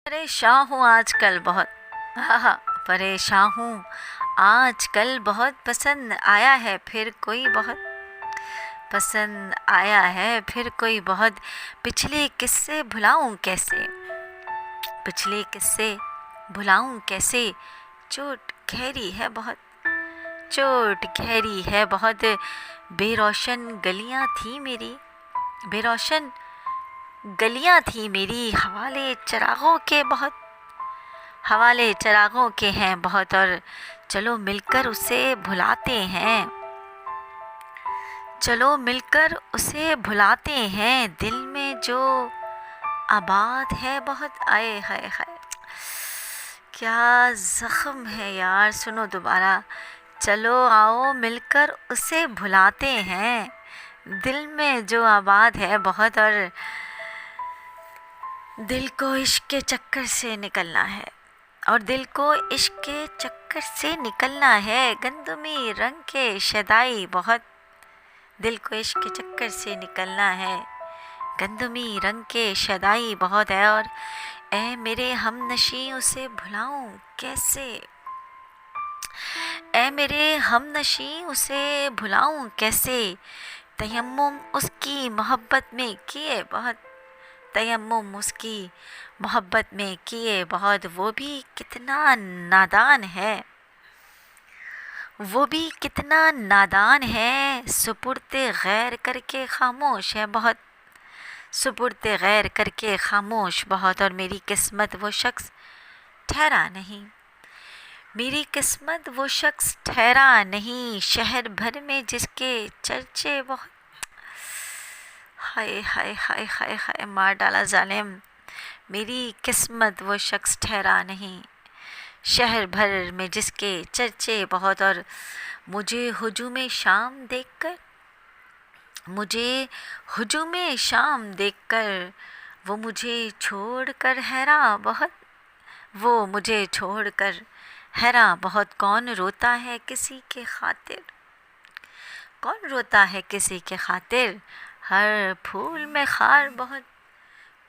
परेशान हूँ आजकल बहुत। हाँ, परेशान हूँ आजकल बहुत। पसंद आया है फिर कोई बहुत। पसंद आया है फिर कोई बहुत। पिछले किस्से भुलाऊं कैसे। पिछले किस्से भुलाऊं कैसे। चोट गहरी है बहुत। चोट गहरी है बहुत। बेरोशन गलियां थी मेरी। बेरोशन गलियां थी मेरी। हवाले चिरागों के बहुत। हवाले चिरागों के हैं बहुत। और चलो मिलकर उसे भुलाते हैं। चलो मिलकर उसे भुलाते हैं। दिल में जो आबाद है बहुत। आए हाय हाय, क्या जख्म है यार। सुनो दोबारा। चलो आओ मिलकर उसे भुलाते हैं। दिल में जो आबाद है बहुत। और दिल को इश्क के चक्कर से निकलना है। और दिल को इश्क के चक्कर से निकलना है। गंदमी रंग के शदाई बहुत। दिल को इश्क के चक्कर से निकलना है। गंदमी रंग के शदाई बहुत है। और ऐ मेरे हमनशी उसे भुलाऊं कैसे। ऐ मेरे हमनशी उसे भुलाऊं कैसे। तयम्मुम उसकी मोहब्बत में किए बहुत। तयम्मुम उसकी मोहब्बत में किए बहुत। वो भी कितना नादान है। वो भी कितना नादान है। सुपुर्दे गैर करके खामोश है बहुत। सुपुर्दे गैर करके खामोश बहुत। और मेरी किस्मत वो शख्स ठहरा नहीं। मेरी किस्मत वो शख्स ठहरा नहीं। शहर भर में जिसके चर्चे बहुत। हाय हाय हाय हाय हाय, मार डाला जालिम। मेरी किस्मत वो शख्स ठहरा नहीं। शहर भर में जिसके चर्चे बहुत। और मुझे हुजूम शाम देखकर। मुझे हुजूम शाम देखकर वो मुझे छोड़कर हैरां बहुत। वो मुझे छोड़कर हैरां बहुत। कौन रोता है किसी के खातिर। कौन रोता है किसी के खातिर। हर फूल में खार बहुत।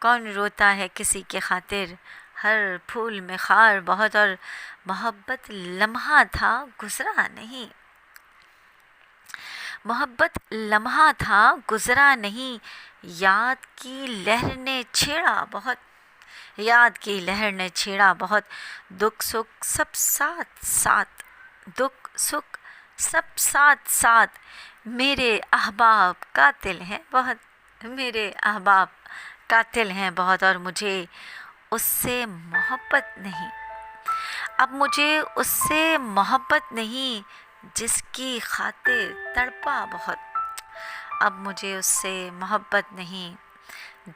कौन रोता है किसी के खातिर। हर फूल में खार बहुत। और मोहब्बत लम्हा था गुजरा नहीं। मोहब्बत लम्हा था गुजरा नहीं। याद की लहर ने छेड़ा बहुत। याद की लहर ने छेड़ा बहुत। दुख सुख सब साथ साथ। दुख सुख सब साथ साथ। मेरे अहबाब कातिल हैं बहुत। मेरे अहबाब कातिल हैं बहुत। और मुझे उससे मोहब्बत नहीं। अब मुझे उससे मोहब्बत नहीं जिसकी खातिर तड़पा बहुत। अब मुझे उससे मोहब्बत नहीं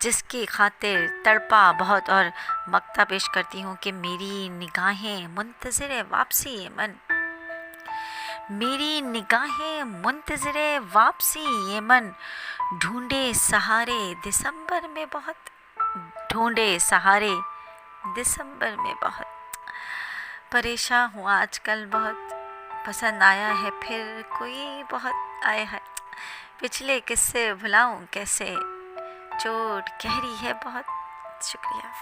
जिसकी खातिर तड़पा बहुत। और मक्ता पेश करती हूँ कि मेरी निगाहें मुंतज़िर वापसी ये मन। मेरी निगाहें मुंतज़िर वापसी ये मन। ढूंढे सहारे दिसंबर में बहुत। ढूंढे सहारे दिसंबर में बहुत। परेशान हूँ आजकल बहुत। पसंद आया है फिर कोई बहुत। आए है पिछले किस्से भुलाऊं कैसे। चोट गहरी है बहुत। शुक्रिया।